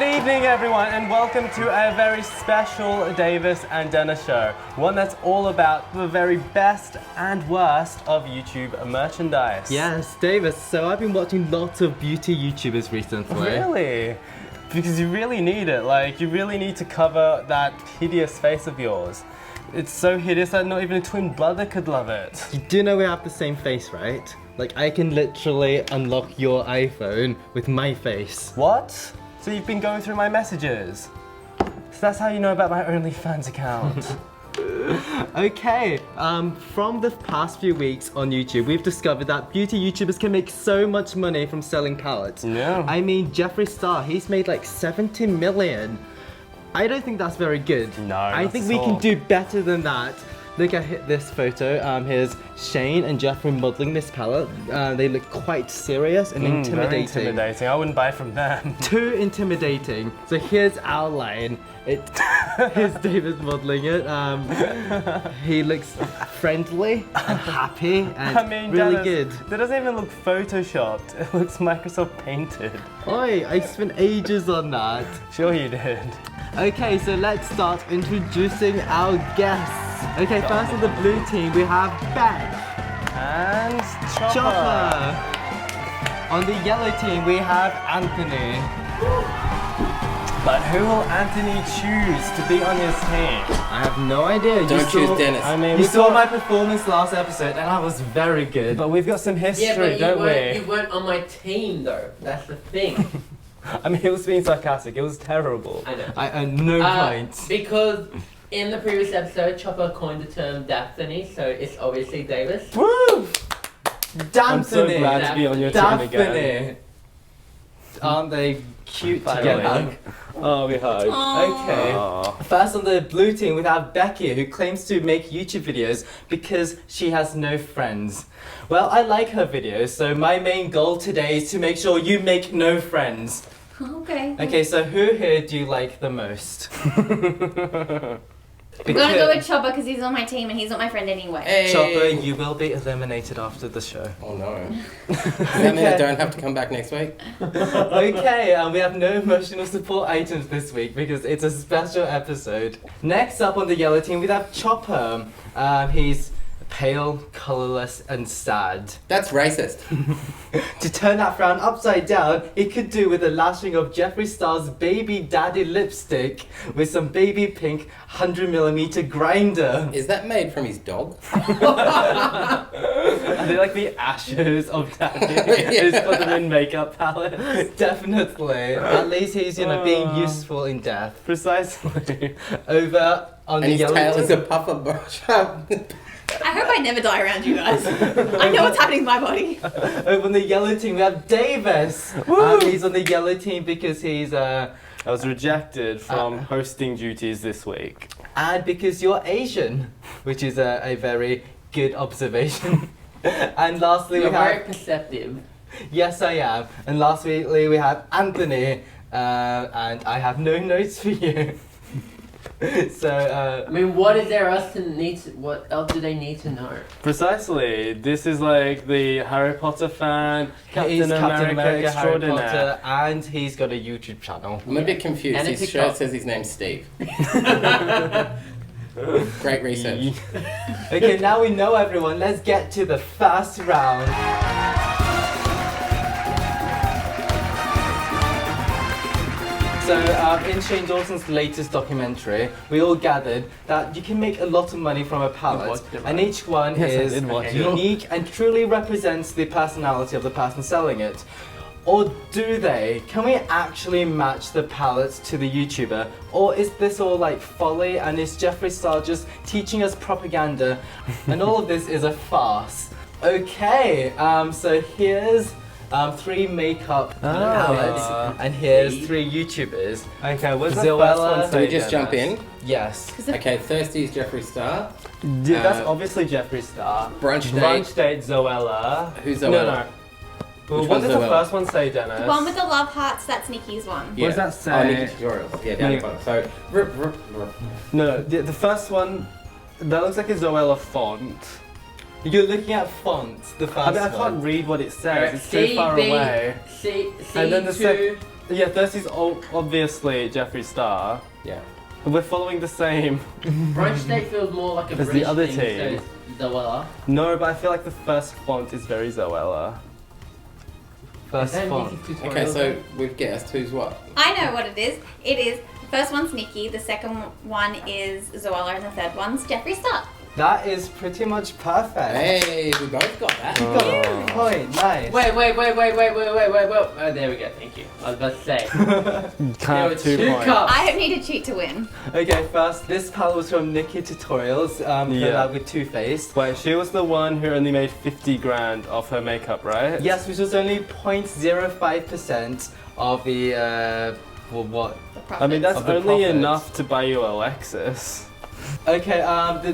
Good evening, everyone, and welcome to a very special Davis and Denna show. One that's all about the very best and worst of YouTube merchandise. Yes, Davis, so I've been watching lots of beauty YouTubers recently. Really? Because you really need it. Like, you really need to cover that hideous face of yours. It's so hideous that not even a twin brother could love it. You do know we have the same face, right? Like, I can literally unlock your iPhone with my face. What? So you've been going through my messages? So that's how you know about my OnlyFans account. Okay, from the past few weeks on YouTube, we've discovered that beauty YouTubers can make so much money from selling palettes. Yeah. I mean, Jeffree Star, he's made like 70 million. I don't think that's very good. No, I not think at we all. can do better than that. Look at this photo. Here's Shane and Jeffree modeling this palette. They look quite serious and intimidating. Very intimidating. I wouldn't buy from them. Too intimidating. So here's our line. Here's David modeling it. He looks friendly and happy and really good. That doesn't even look photoshopped. It looks Microsoft painted. Oi, I spent ages on that. Sure you did. Okay, so let's start introducing our guests. Okay, first on the blue team we have Beck. And Chopper. Chopper. On the yellow team we have Anthony. But who will Anthony choose to be on his team? I have no idea. Don't choose Dennis. I mean, You saw my performance last episode and I was very good. But we've got some history, Yeah, but don't you weren't on my team though. That's the thing. I mean, it was being sarcastic. It was terrible. I know. I earned no points. Because in the previous episode, Chopper coined the term Daphne, so it's obviously Davis. Woo! I'm so Daphne. glad to be on your team again. Daphne. Aren't they cute Finally. together? Oh, we hug. Okay. Aww. First on the blue team we have Becky, who claims to make YouTube videos because she has no friends. Well, I like her videos, so my main goal today is to make sure you make no friends. Okay. Okay, so who here do you like the most? I'm gonna go with Chopper because he's on my team and he's not my friend anyway. Hey. Chopper, you will be eliminated after the show. Oh no. Does that mean I don't have to come back next week? Okay, we have no emotional support items this week because it's a special episode. Next up on the yellow team we have Chopper. He's pale, colourless and sad. That's racist. To turn that frown upside down, he could do with a lashing of Jeffree Star's Baby Daddy lipstick with some baby pink 100mm grinder. Is that made from his dog? Are they like the ashes of Daddy? Yeah. Just put them in makeup palettes? Definitely. At least he's, being useful in death. Precisely. Over on And the his yellow tail team. is a puffer brush. I hope I never die around you guys. I know what's happening to my body. Over on the yellow team we have Davis. He's on the yellow team because he's I was rejected from hosting duties this week. and because you're Asian, which is a very good observation. And lastly You're we have very perceptive. yes I am. And lastly we have Anthony, and I have no notes for you. So I mean, what is there else what else do they need to know? Precisely. This is like the Harry Potter fan, he's Captain America Harry extraordinaire. Potter, and he's got a YouTube channel. I'm a bit confused. And His it's shirt TikTok. says his name's Steve. Great research. Okay, now we know everyone. Let's get to the first round. So, in Shane Dawson's latest documentary, we all gathered that you can make a lot of money from a palette, watched it, and each one Yes, I is did watch it. unique and truly represents the personality of the person selling it. Or do they? Can we actually match the palettes to the YouTuber? Or is this all like folly and is Jeffree Star just teaching us propaganda and all of this is a farce? Okay, so here's 3 makeup palettes and here's 3 YouTubers. Okay, what's the Zoella. first one So we say, just jump Dennis? in. Yes. Okay, Thirsty is Jeffree Star. Yeah, that's obviously Jeffree Star. Brunch Date. Brunch Date, Zoella. Who's No, Zoella? no. Well, Which what one's does the Zoella? first one say, Dennis? The one with the love hearts, that's Nikki's one. Yeah. What does that Oh, say? Nikki tutorials. Yeah, down the bottom. So, No, the first one, that looks like a Zoella font. You're looking at fonts, the first I mean, I one. can't read what it says. Alright, It's so far away. C And then the C2. Yeah, this is obviously Jeffree Star. Yeah. We're following the same. Brunch Day feels more like a As the British other thing, team. so Zoella. No, but I feel like the first font is very Zoella. First Is that font. Nikki's tutorial Okay, so then? we've guessed who's what. I know what it is. It is the first one's Nikki, the second one is Zoella, and the third one's Jeffree Star. That is pretty much perfect. Hey, we both got that. You got the point, nice. Wait. Oh, there we go. Thank you. I was about to say. Can't There have were 2 two points. cups. I don't need to cheat to win. Okay, first, this palette was from Nikki Tutorials, collab with Too Faced. Wait, she was the one who only made 50 grand off her makeup, right? Yes, which was only 0.05% of the, well, what? The profits. I mean, that's Of the only profits. enough to buy you a Lexus. Okay,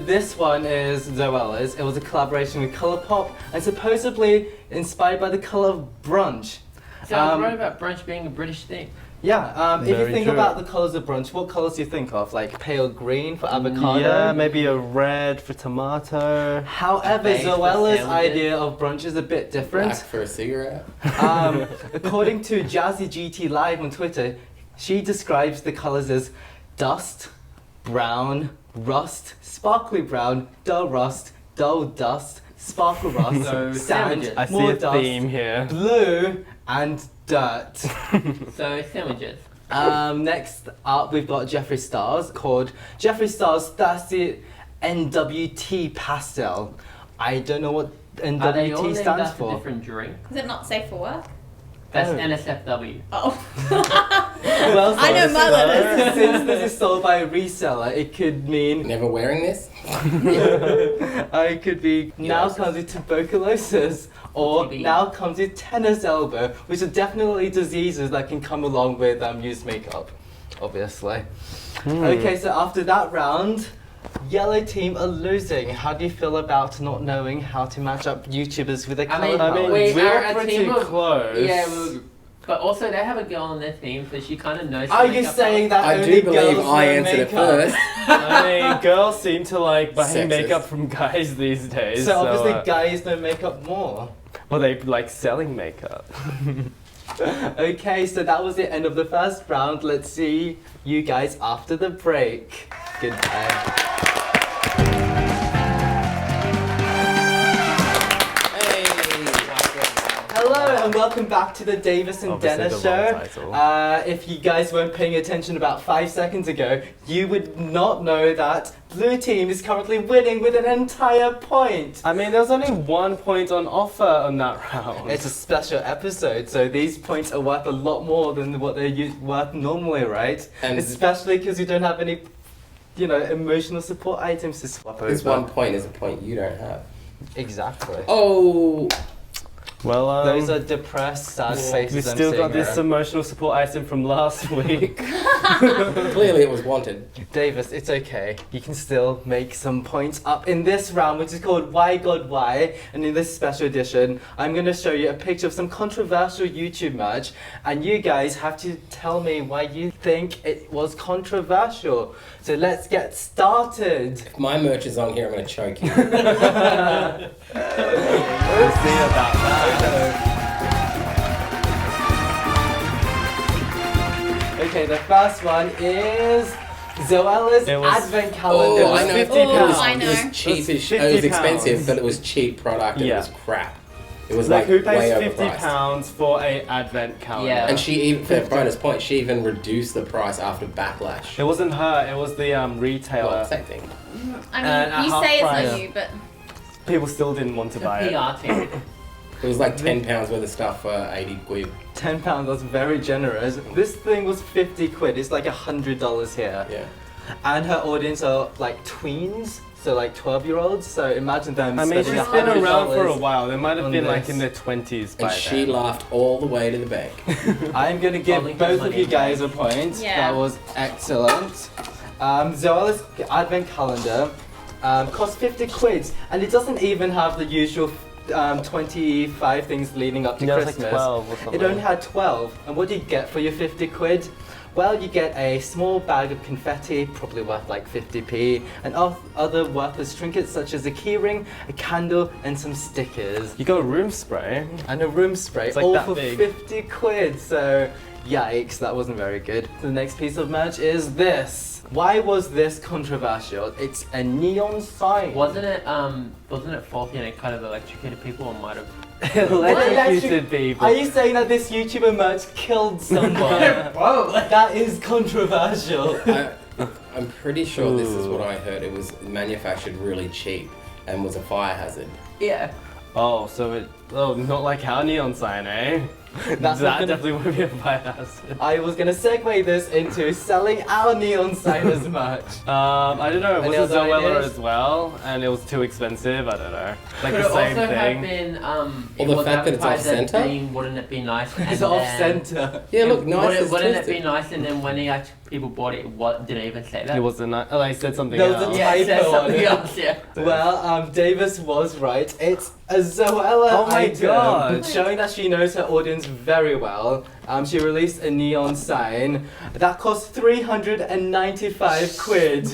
this one is Zoella's. It was a collaboration with Colourpop and supposedly inspired by the colour of brunch. So I was right about brunch being a British thing. Yeah, if you Very think true. about the colours of brunch, what colours do you think of? Like pale green for avocado? Yeah, maybe a red for tomato. However, Beige for Zoella's sandwiches. idea of brunch is a bit Black different. for a cigarette. According to Jazzy GT Live on Twitter, she describes the colours as dust, brown, rust, sparkly brown, dull rust, dull dust, sparkle rust, So, sand, sandwiches. I see more a dust, theme here. blue, and dirt. So sandwiches. Next up, we've got Jeffree Star's called Jeffree Star's Thirsty NWT Pastel. I don't know what Are they all NWT named stands after for. different drinks? Is it not safe for work? That's Oh. NSFW. Oh. Well, I know my letters. Since this is sold by a reseller, it could mean Never wearing this? it could be now comes with tuberculosis or TB. now comes with tennis elbow, which are definitely diseases that can come along with used makeup, obviously. Okay, so after that round, yellow team are losing. How do you feel about not knowing how to match up YouTubers with a I colour mean, I mean, we we are were a pretty team of- close. Yeah, but also they have a girl on their team, so she kind of knows. Are the you makeup saying that I only do believe girls I wear answered it makeup? first. I mean, girls seem to like buying Sexist. makeup from guys these days. So obviously uh, guys know makeup more. well, they like selling makeup. Okay, so that was the end of the first round. Let's see you guys after the break. Goodbye. Hey. Hello and welcome back to the Davis and Obviously Dennis the wrong show. title. If you guys weren't paying attention about 5 seconds ago, you would not know that blue team is currently winning with an entire point. I mean, there's only 1 point on offer on that round. It's a special episode, so these points are worth a lot more than what they're worth normally, right? And Especially because you don't have any, emotional support items to swap over. this 1 point is a point you don't have. Exactly. Oh! well, Those are depressed, sad faces. we I'm still seeing got this there. emotional support item from last week. Clearly it was wanted. Davis, it's okay. You can still make some points up in this round, which is called Why God Why. And in this special edition, I'm going to show you a picture of some controversial YouTube merch, and you guys have to tell me why you think it was controversial. So let's get started. If my merch is on here, I'm going to choke you. We'll see about that. Okay, the first one is Zoella's It was- advent calendar. Oh, I know. £50. It was, I know. It was cheap. It was It was £50. expensive, but it was cheap product and Yeah. it was crap. It was Like, like, who way pays overpriced. £50 for a advent calendar? Yeah. And she even, for a bonus point, she even reduced the price after backlash. It wasn't her, it was the retailer. Well, same thing. I And at mean, you half say it's price. not you, but People still didn't want to The buy it. PR team. It was like £10 worth of stuff for 80 quid. £10, that's very generous. This thing was 50 quid, it's like $100 here. Yeah. And her audience are like tweens, so like 12-year-olds, so imagine them I mean, spending she's been around for a $100. while. They might have on been like this. in their 20s by And she then. laughed all the way to the bank. I'm gonna give Only both of money. you guys a point. Yeah. That was excellent. Zoella's advent calendar costs 50 quid, and it doesn't even have the usual 25 things leading up to Yeah, it's Christmas. like 12 or something. It only had 12, and what do you get for your 50 quid? Well, you get a small bag of confetti, probably worth like 50p, and other worthless trinkets such as a keyring, a candle, and some stickers. You got a room spray. And a room spray, It's like all that for big. 50 quid, so yikes, that wasn't very good. The next piece of merch is this. Why was this controversial? It's a neon sign. Wasn't it faulty and it kind of electrocuted people, or might have? Electrocuted people. Are you saying that this YouTuber merch killed someone? Bro, That is controversial. I'm pretty sure this is what I heard. It was manufactured really cheap and was a fire hazard. yeah. Oh, so not like our neon sign, eh? That's that not gonna- definitely would be a fire hazard. I was gonna segue this into selling our neon sign as merch. I don't know. Any Was it other Zoella ideas? as well? And it was too expensive. I don't know. Like Could the it same also thing. have been the was fact that it's advertised as off-center? being, wouldn't it be nice? It's and off then- center. Yeah, look, nice is Wouldn't it twisted. be nice? And then when the actual people bought it, what did it even say that? It wasn't. Oh, I said something There was else. a yeah, it said typo on something it. else. Yeah. Well, Davis was right. It's a Zoella Oh my item, God. showing that she knows her audience very well. She released a neon sign that cost 395 quid.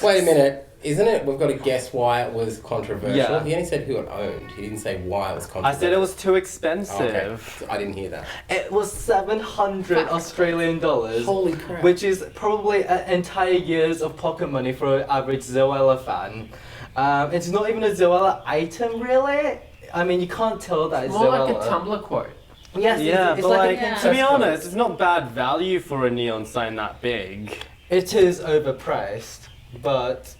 Wait a minute. Isn't it? We've got to guess why it was controversial. Yeah. He only said who it owned. He didn't say why it was I controversial. said it was too Oh, expensive. okay. So I didn't hear that. It was 700 Australian dollars. Holy crap. Which is probably an entire year's of pocket money for an average Zoella fan. It's not even a Zoella item, really. I mean, you can't tell that it's More Zoella. like a Tumblr quote. Yes, Yeah, it's but like, like, a to be Pinterest honest, quote. it's not bad value for a neon sign that big. It is overpriced, but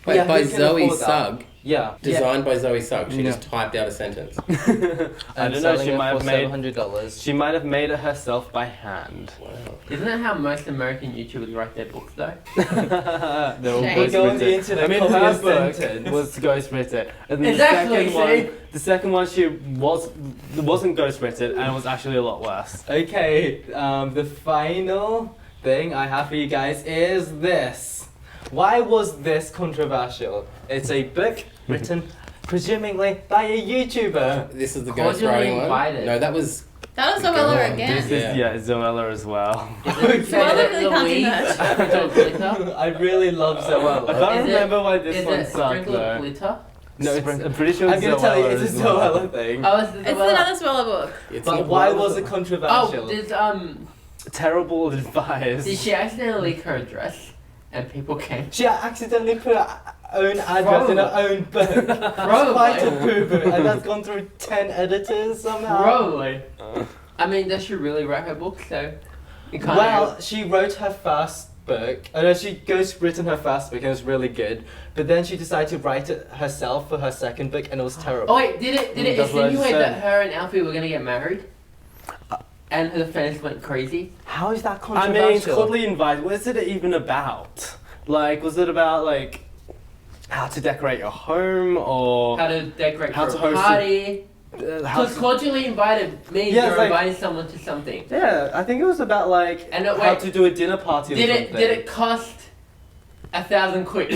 Wait, yeah, by who can Zoe afford that? Sugg. Yeah. Designed by Zoe Sugg. She Yeah. just typed out a sentence. I don't know. She might have made. $700. She might have made it herself by hand. Wow. Isn't that how most American YouTubers write their books, though? They're all Shame. We'll go on the ghostwritten. internet, I mean, copy her a book sentence. was ghostwritten, and Exactly, the second one she wasn't ghostwritten, and was actually a lot worse. Okay, the final thing I have for you guys is this. Why was this controversial? It's a book written, presumably, by a YouTuber. This is the Cordially ghostwriting one? invited. No, that was... That was The Zoella girl. again. This is Zoella as well. Okay. Zoella really can't do Louise, much. sprinkle of glitter? I really love I Zoella. can't Is it- remember why this Is one it sucked sprinkle of though. glitter? No, I'm pretty sure I'm it's gonna tell you, Zoella it's a as well. Zoella thing. Oh, it's the It's another Zoella book. It's But not- why was it Oh, controversial? Terrible advice. did she accidentally leak her address and people came? She accidentally put her own address in her own book. That's quite a boo-boo, and that's gone through 10 editors somehow. Probably. I mean, does she really write her book? So you can't. Well, she wrote her first book. She ghostwritten her first book and it was really good. But then she decided to write it herself for her second book and it was terrible. Oh wait, did it That's what I insinuate said. that her and Alfie were gonna get married? And the fans went crazy. How is that I controversial? mean, totally invited. What is it even about? Like, was it about like how to decorate your home or How to decorate How for to a host a- party. how Because cordially invited means Yeah, it's you're like- inviting someone to something. Yeah, I think it was about like And how wait, to do a dinner party or Did something. it cost 1,000 quid?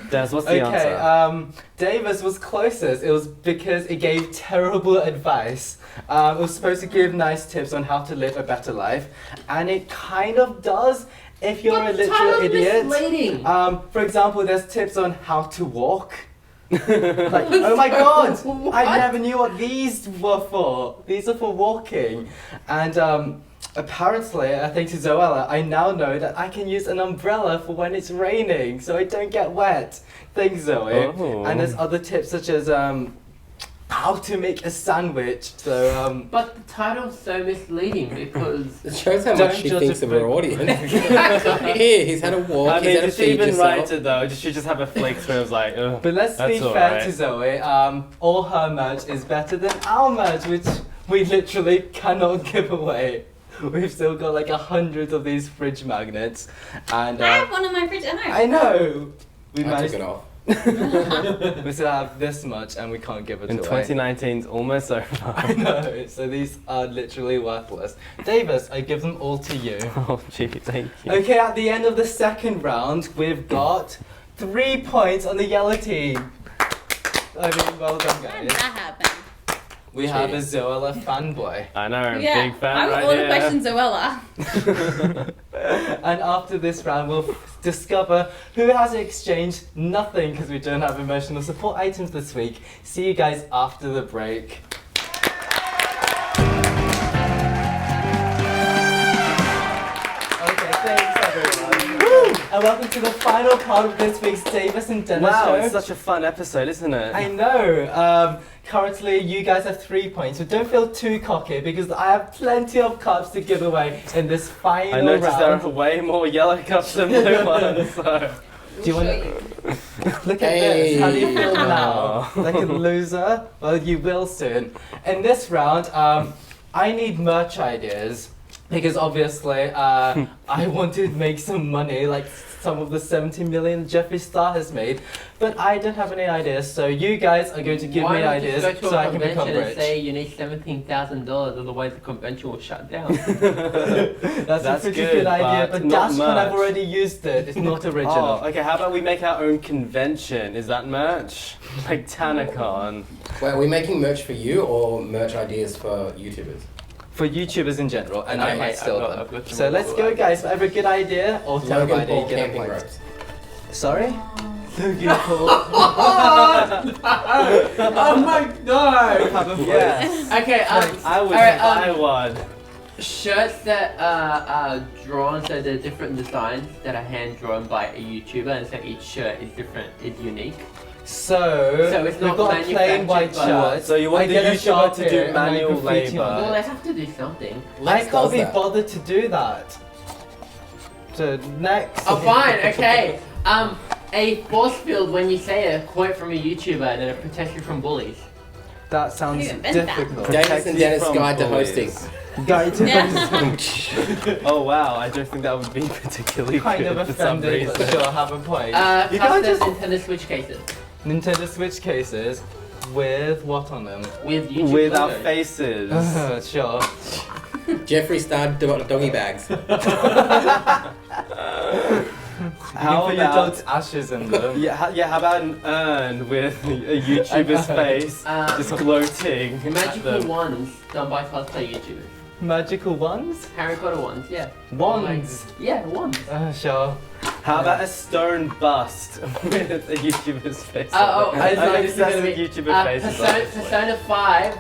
Des, what's the Okay, answer? Davis was closest. It was because it gave terrible advice. It was supposed to give nice tips on how to live a better life, and it kind of does if you're a But the literal title's idiot. misleading. For example, there's tips on how to walk. Like, oh my god, I What? never knew what these were for. These are for walking. And apparently, I think to Zoella, I now know that I can use an umbrella for when it's raining so I don't get wet. Thanks, Zoe. Oh. And there's other tips such as how to make a sandwich. So, But the title's so misleading because It shows how Don't much she judge thinks a of her book. audience. Here, he's had a walk, I he's mean, had to did she feed even yourself. write it though? Did she just have a flick through? I was like, ugh. but let's be That's all fair right. to Zoe. All her merch is better than our merch, which we literally cannot give away. We've still got like 100 of these fridge magnets, and I have one in my fridge. I know. I know we I managed. took it off. We still have this much, and we can't give it And away. 2019's almost over. I know. So these are literally worthless. Davis, I give them all to you. Oh, gee, thank you. Okay, at the end of the second round, we've got 3 points on the yellow team. I mean, well done, How did guys. that happen? we have a Cheating. Zoella fanboy. I know, Yeah, big fan I right want here. to question Zoella. And after this round, we'll discover who has exchanged nothing because we don't have emotional support items this week. See you guys after the break. Okay, thanks everyone. And welcome to the final part of this week's Davis and Dennis Wow, show. it's such a fun episode, isn't it? I know. Currently, you guys have 3 points, so don't feel too cocky because I have plenty of cups to give away in this final I noticed there round. are way more yellow cups than blue ones. So. Do you want to look at Hey. this? How do you feel now? Like a loser? Well, you will soon. In this round, I need merch ideas because obviously I want to make some money, like some of the 70 million Jeffree Star has made, but I don't have any ideas. So you guys are going to give me ideas Why not just go so to I a can become convention and rich. say you need $17,000, otherwise the convention will shut down. That's a That's pretty good, good idea, but but not Dashcon, I've merch. already used it. It's not original. Oh, okay, how about we make our own convention? Is that merch? Like TanaCon. Wait, are we making merch for you or merch ideas for YouTubers? For YouTubers in general, and I Okay, might steal I've them. got some So let's go, guys. For every good idea or terrible Logan idea, Paul you get a camping point. ropes. Sorry? Logan Paul. Oh my god! Have a point. Yes. Okay, I would alright, buy one. shirts that are drawn, so they're different designs that are hand drawn by a YouTuber, and so each shirt is different, is unique. So, So it's we've not got a plain white manufactured, but- shirt. So you want I the get a YouTuber sharp to do here and I manual graffiti on labour. Well, it. they have to do something. I Lex can't does be that. bothered to do that. So next. Oh, fine, okay. A force field when you say a quote from a YouTuber that it protects you from bullies. That sounds You invented that. difficult. Davis Protect and you Dennis from guide to bullies. hosting. Guide to Yeah. Oh wow, I don't think that would be particularly kind good of for some offended, reason. but sure, have a point. You can't Custom just- Nintendo Switch cases Nintendo Switch cases with what on them? with YouTube With our logos. faces. Sure. Jeffree Star doggy bags. How you can put your about dog's ashes in them. yeah, how about an urn with a YouTuber's An urn. face just gloating at Magical them? ones done by cosplay YouTubers. Magical wands? Harry Potter ones, yeah. Wands? Yeah, wands. Sure. How about a stone bust with a YouTuber's face? Oh, on it? I I thought think this it's was just gonna a be, YouTuber faces. on it. Persona 5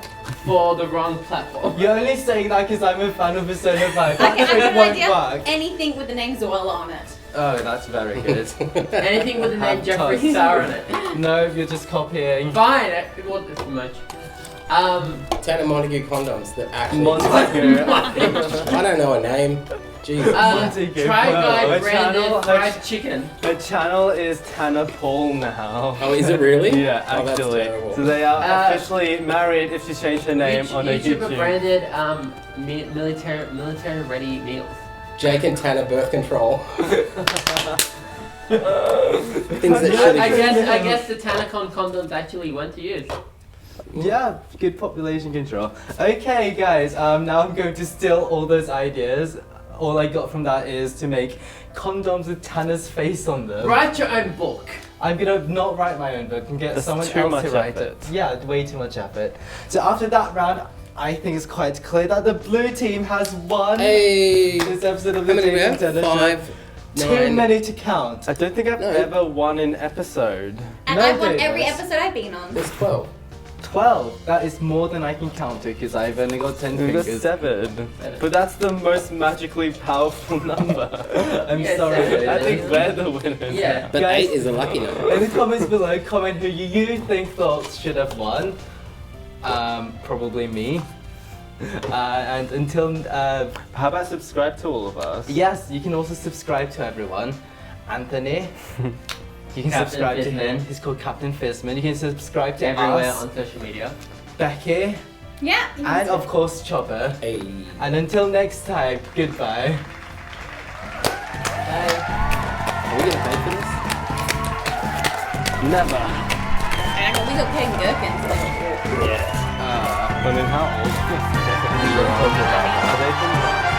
for the wrong platform. You're only saying that because I'm a fan of Persona 5. Okay, I That have trick an won't idea. work. Anything with the name Zoella on it. Oh, that's very good. Anything with the name Have Jeffree toast. Star on it. No, you're just copying. Fine, it wasn't too much. Tana Montague condoms that actually. Montague. I don't know a name. Jesus. Montague. Try Whoa, Guy a branded channel- fried chicken. The channel is Tana Paul now. Oh, is it really? Yeah, Oh, that's actually. terrible. So they are Uh, officially married if she changed her name on a YouTuber YouTube. branded military ready meals. Jake and Tana birth control. Things that I shouldn't. guess the Tanacon condoms actually went to use. Yeah, good population control. Okay, guys, now I'm going to steal all those ideas. All I got from that is to make condoms with Tana's face on them. Write your own book. I'm gonna not write my own book and get That's someone too else much to write effort. it. Yeah, way too much effort. So after that round, I think it's quite clear that the blue team has won Hey. this episode of How the many do we Davis have? and Dennis 5, Show. 9. Too many to count. I don't think I've No. ever won an episode. And No, I've won every Davis. episode I've been on. There's 12. 12. That is more than I can count to because I've only got 10 We've got fingers. 7. But that's the most magically powerful number. I'm Yeah, sorry. 7. I think we're the winners. Yeah. But Guys- 8 is a lucky number. In the comments below, comment who you think thoughts should have won. Probably me. And until How about subscribe to all of us? yes, you can also subscribe to everyone. Anthony, you can Captain subscribe to him. Fizman. He's called Captain Fizman. You can subscribe to Everywhere us, on social media. Becky, Yeah. and of course Chopper. Hey. And until next time, goodbye. Bye. Are we gonna pay for this? Never. And we got paying gherkins. But in how old? Are they from